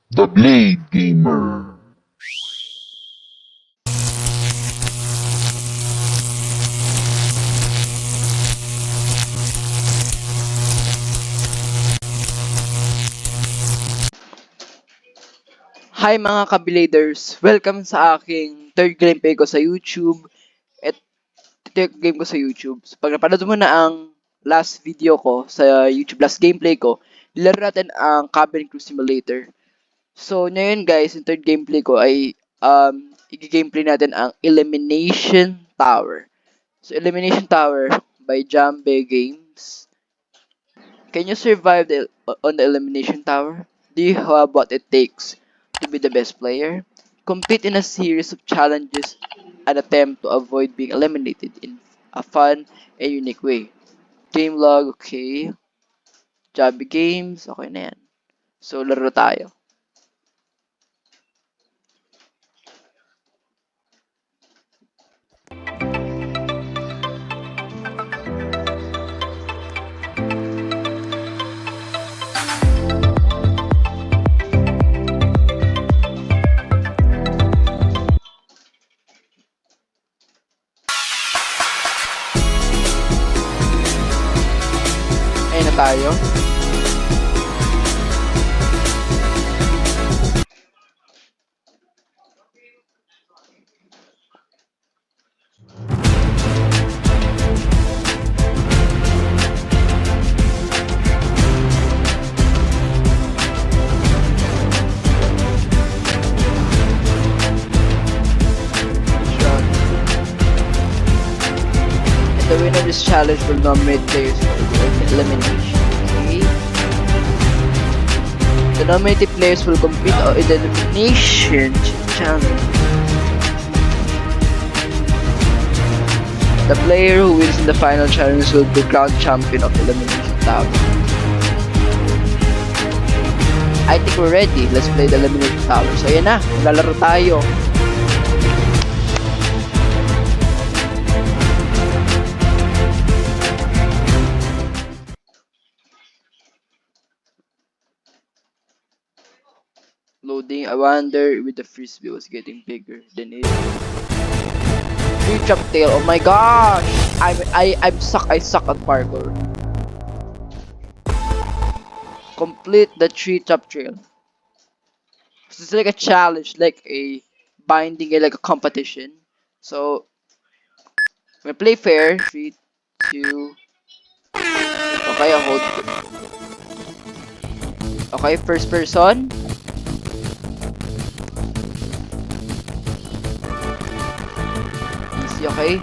The Blade Gamer. Hi mga kabiladers! Welcome sa aking third gameplay ko sa YouTube. At third game ko sa YouTube. So, pag napanood mo na ang last video ko sa YouTube, last gameplay ko, nilaro natin ang Cabin Crew Simulator. So, ngayon guys, yung third gameplay ko ay i-gameplay natin ang Elimination Tower. So, Elimination Tower by Jambe Games. Can you survive on the Elimination Tower? Do you have what it takes to be the best player? Compete in a series of challenges and attempt to avoid being eliminated in a fun and unique way. Game log, okay. Jobby games, okay na yan. So, laro tayo. Ayun na tayo. Shot. And the winner of this challenge will nominate players for elimination. Okay. The nominated players will compete in the elimination challenge. The player who wins in the final challenge will be crowned champion of Elimination Tower. I think we're ready. Let's play the Elimination Tower. So ayan na, maglalaro tayo. Loading, I wonder if the frisbee was getting bigger than it. Tree trap tail. Oh my gosh! I'm suck. I suck at parkour. Complete the tree trap trail. So it's like a challenge, like a binding, like a competition. So we play fair. 3, 2. Okay, I hold. Okay, first person. Easy, okay.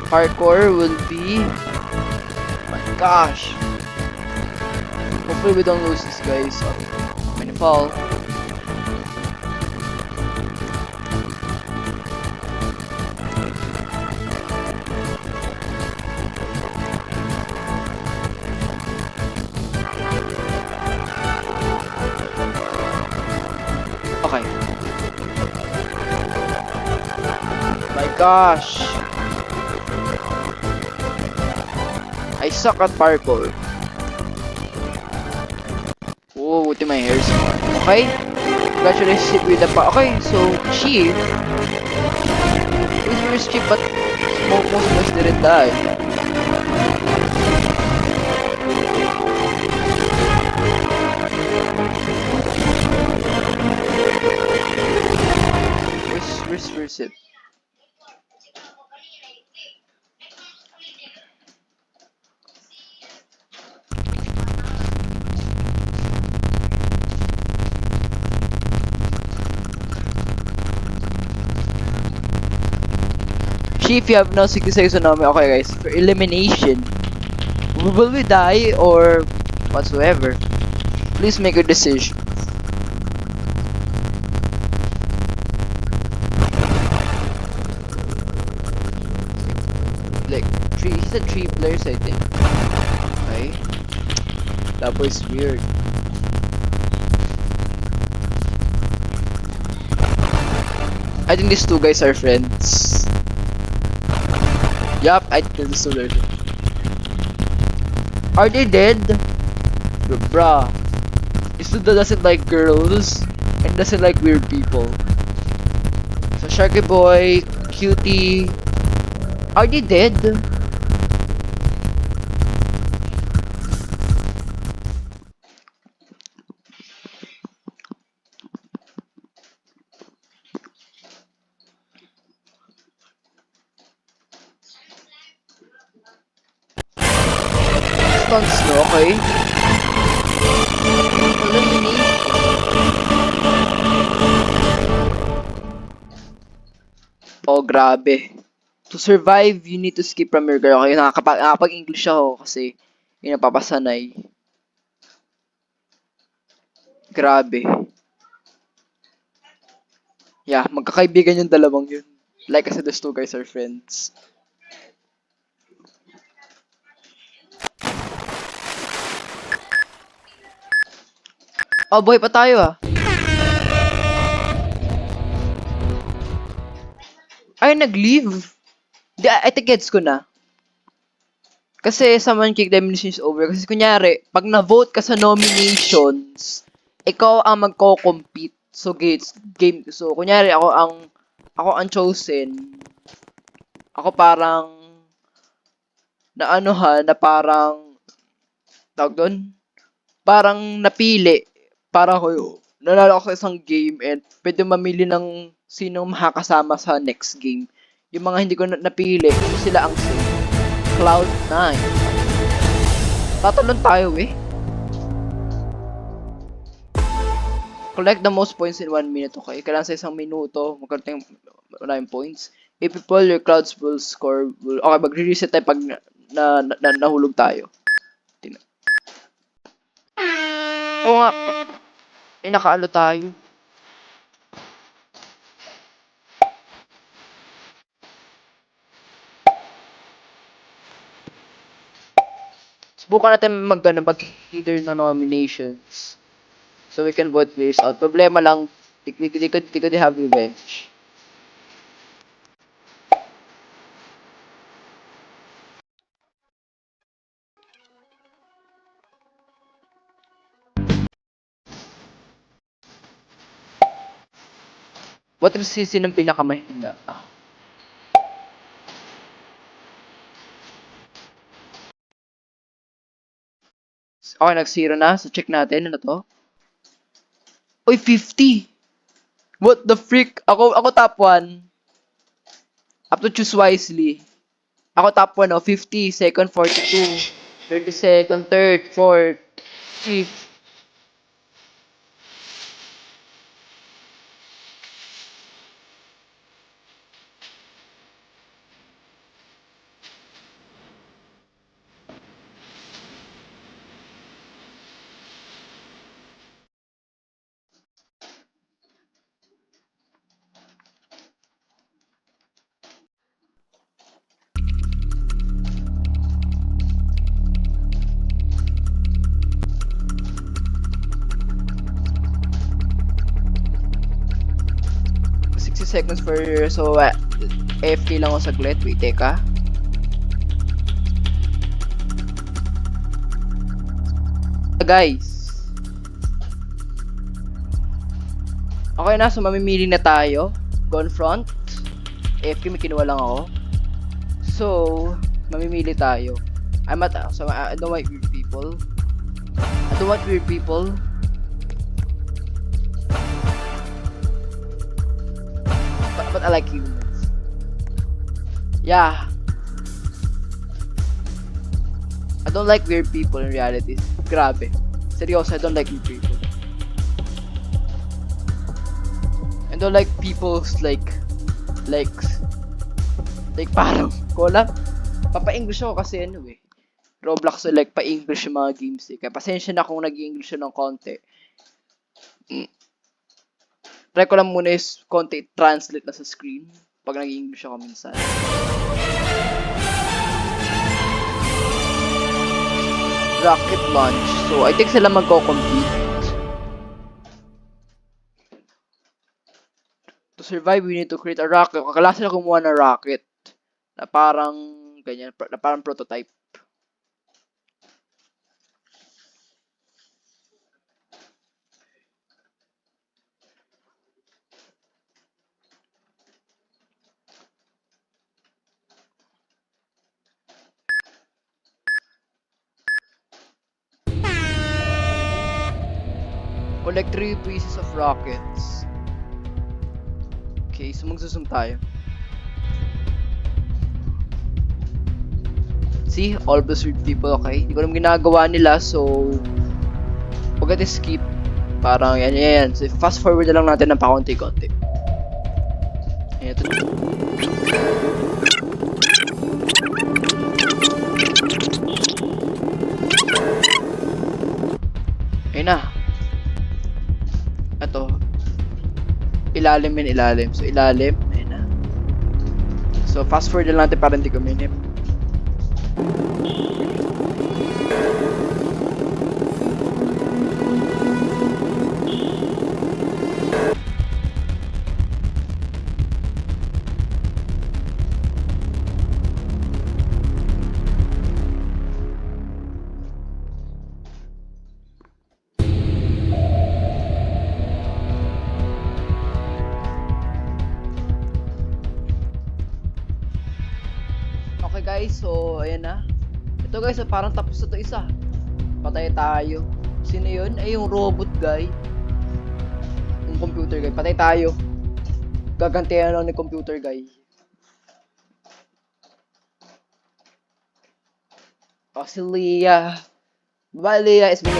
Parkour will be. Oh my gosh. Hopefully we don't lose this guys. So, I'm gonna fall. Okay. My gosh. I suck at parkour. Oh, buti my hair small. Okay. Congratulations with the okay, so Chief. Who's first Chief but most of us didn't die. Where's it? Chief, you have now 60 seconds on me. Okay guys, for elimination, will we die or whatsoever? Please make a decision. Like three, he said 3 players I think. Okay. That was weird. I think these two guys are friends. Yup, I think these two are friends. Are they dead? Bruh. Istuda doesn't like girls and doesn't like weird people. So Sharky Boy, Cutie, are they dead? Stunts, no? Okay. Eliminate. Oh, grabe. To survive, you need to skip from your girl. Okay, nakakapag-English ako kasi yun ang papasanay. Grabe. Yeah, magkakaibigan yung dalawang yun. Like I said, those two guys are friends. Oh, boy pa tayo ah. Ay, nag-leave. I think gets ko na. Kasi someone kick the nomination is over. Kasi kunyari, pag na-vote ka sa nominations, ikaw ang magko-compete. So, game. So, kunyari, ako ang chosen. Ako parang, na parang, tawag doon? Parang napili. Para ko, nanalo ako sa isang game and pwede mamili ng sinong makakasama sa next game. Yung mga hindi ko napili, sila ang safe. Cloud9. Tatalon tayo eh. Collect the most points in 1 minute. Okay, kailangan sa isang minuto, magkaroon tayong points. If you pull your clouds will score. Okay, magre-reset tayo pag nahulog tayo. Tingnan. Oo nga. Eh, nakaalo tayo. Subukan natin mag-leader na nominations. So we can vote players out. Problema lang, they could have revenge. What is sisi ng pinakamahina? Okay, nag-zero na. So check natin. Ano to? Uy, 50! What the freak? Ako top 1. Up to choose wisely. Ako top 1, oh. 50, second 42, 32nd, third, fourth, fifth. Seconds for so AFK lang ako saglit. Wait, teka. Guys. Okay na, so mamimili na tayo. Confront. AFK, may kinuha lang ako. So, mamimili tayo. I don't like weird people. I don't want weird people. But I like humans. Yeah. I don't like weird people in reality. Grabe. Seryoso, I don't like weird people. I don't like people's like parang kola. Papa-English ako kasi ano eh. Roblox so like pa-English yung mga games eh. Kaya pasensya na kung nag-English ng konti. Try ko lang muna is konti translate na sa screen pag nag-English ako minsan. Rocket launch. So, I think sila magko-compete. To survive, we need to create a rocket. Kakala sila kumuha ng rocket. Na parang ganyan. Na parang prototype. Collect 3 pieces of rockets. Okay, so magsusum tayo. See? All pursued people, okay? Hindi ko naman ginagawa nila, so... Huwag natin skip. Parang yan. So, fast forward na lang natin ng pakunti-kunti. Ayan, ito. Ayun na. Ito. Ilalim. So, ilalim. Ayun na. So, fast forward na lang natin para hindi ko minip. Okay guys, so ayan na. Ito guys, parang tapos na to isa. Patay tayo. Sino yun? Ay, yung robot guy. Yung computer guy. Patay tayo. Gagantihan lang ni computer guy. Oh, si Leah. Bye Leah, it's been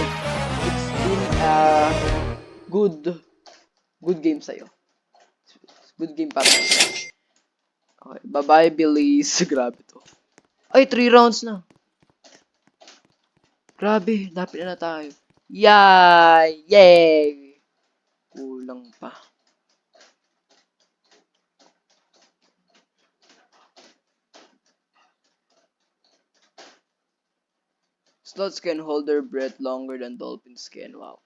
good game sa'yo. Good game para sa'yo. Okay, bye-bye, Belize. Grabe to. Ay, 3 rounds na. Grabe, dapit na tayo. Yay! Yay! Kulang pa. Sloths can hold their breath longer than dolphins can. Wow.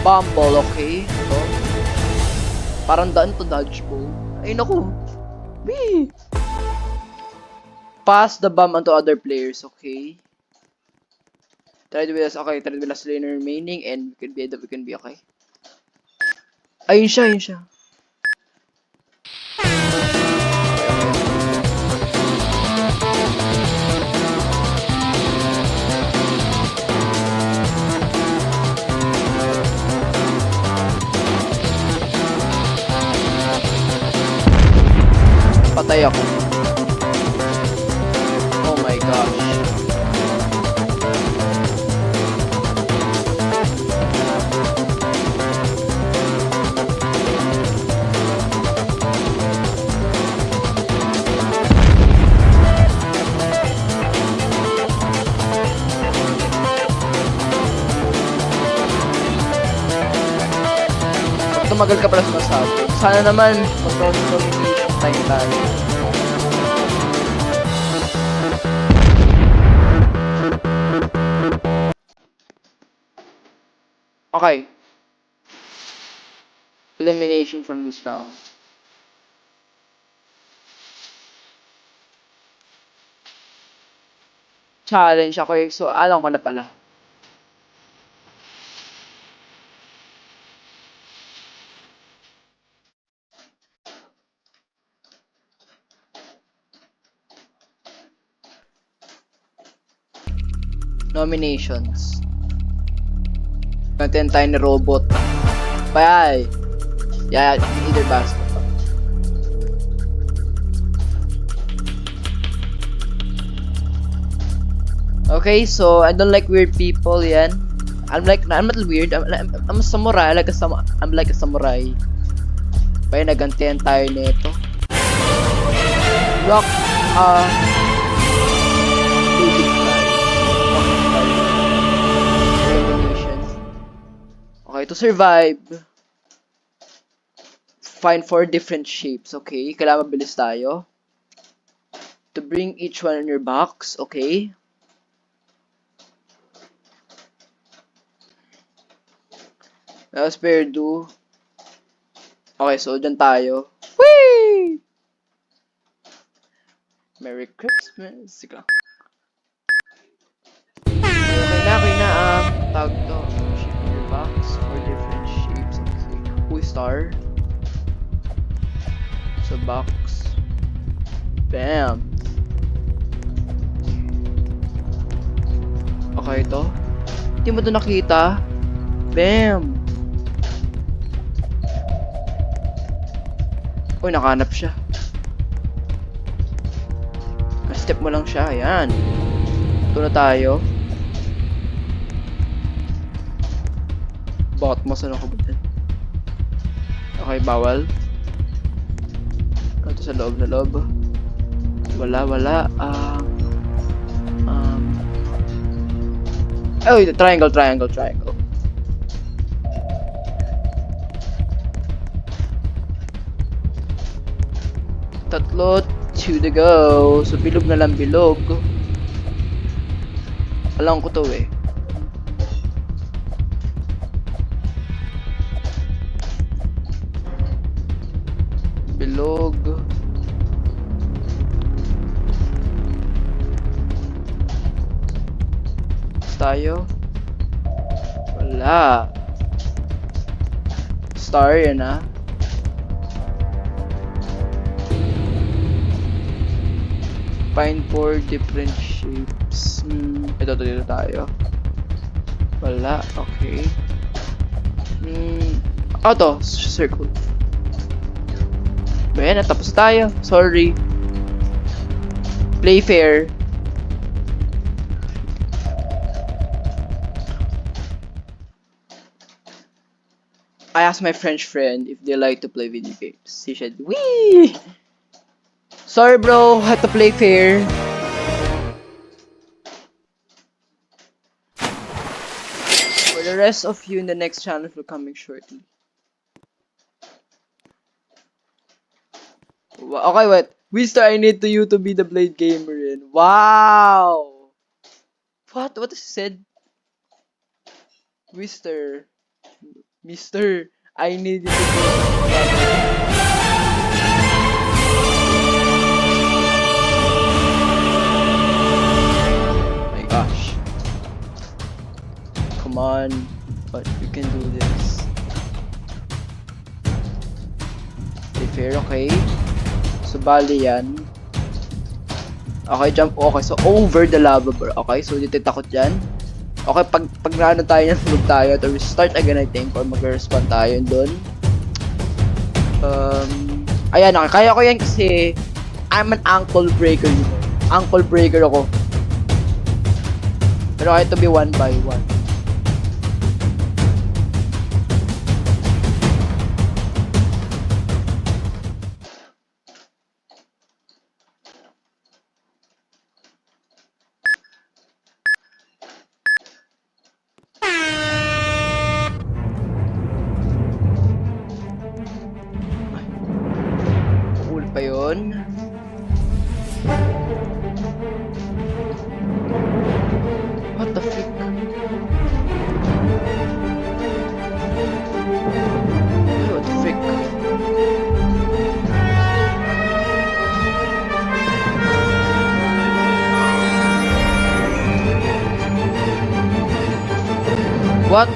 Bumble, okay? Ito. Parang daan to dodgeball. Ay, naku. Wee! Pass the bomb onto other players, okay? Try to be last, okay. Try to be last laner remaining and we can be okay. Ayun siya. Patay ako. Oh my gosh. Tumagal ka pala sumasabi. Sana naman mag-nomination time tayo. Okay. Elimination from this round. Challenge ako eh. So, alam ko na pala. Nominations. Content tayo ni robot. Bye! Yeah, either basket. Okay, so I don't like weird people, yan. I'm not weird. I'm a samurai. I'm like a samurai. Bye, nagantihan tayo nito. Rock, okay, to survive, find 4 different shapes, okay? Kailangan mabilis tayo. To bring each one in your box, okay? Let's pair do. Okay, so dyan tayo. Whee! Merry Christmas. Sige lang. Okay na, tag to. Box for different shapes. Okay. Who star? So box. Bam. Okay, ito. Hindi mo to nakita? Bam! Uy, nakahanap siya. Step mo lang siya. Ayan. Ito na tayo. Bakit masano ko ba dyan? Okay, bawal. Ito sa loob, Wala. Ay, triangle. Tatlo, 2 to go. So, bilog na lang bilog. Alam ko to eh. Bilog. Tayo. Wala. Star yan ah. Find 4 different shapes. Ito dito tayo. Wala. Okay. To. Circle. Ayan, natapos tayo. Sorry. Play fair. I asked my French friend if they like to play video games. He said, "Wee! Sorry bro, had to play fair." For the rest of you in the next channel will coming shortly. Okay, wait. Wister, I need you to be the Blade Gamer in. Wow! What? What is said? Wister. Mister, I need you to be my gosh. Come on. But you can do this. Play fair, okay? So, bali yan. Okay, jump. Okay, so over the lava bar. Okay, so dito takot dyan. Okay, pag naano tayo yan, tulog tayo to restart again, I think, or mag-respawn tayo doon. Ayan, okay, kaya ko yan kasi I'm an ankle breaker, you know. Ankle breaker ako. Pero I have to be one by one. Pa yun. What the frick? What the frick? What?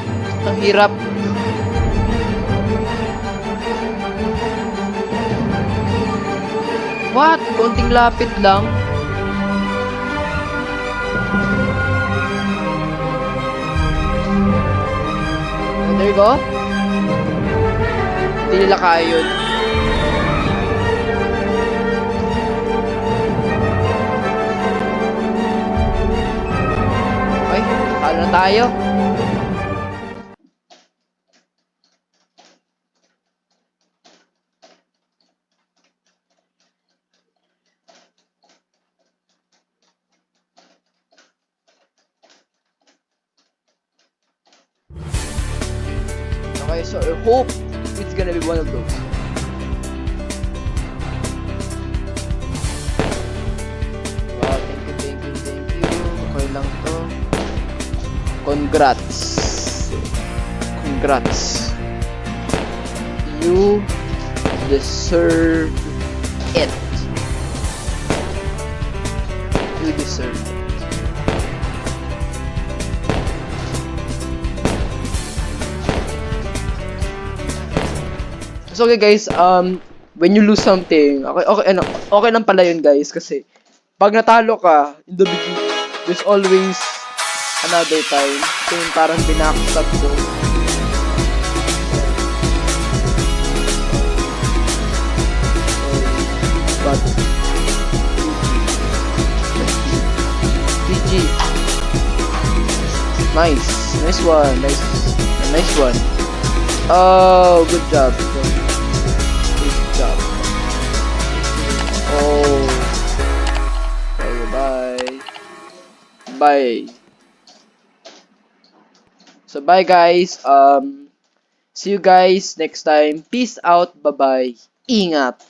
Ang hirap. What? Konting lapit lang. There you go. Hindi nila kaya yun. Okay, talo na tayo. Okay, so I hope it's gonna be one of those. Wow, thank you. Okay lang to. Congrats. You deserve it. You deserve it. So okay guys, when you lose something, okay lang pala yun guys kasi pag natalo ka in the beginning, there's always another time. Ito yung parang binackstab ko. But GG. Nice. Nice one. Nice one. Oh, good job. Good job. Oh. Okay, bye. Bye. So bye guys. See you guys next time. Peace out. Bye-bye. Ingat.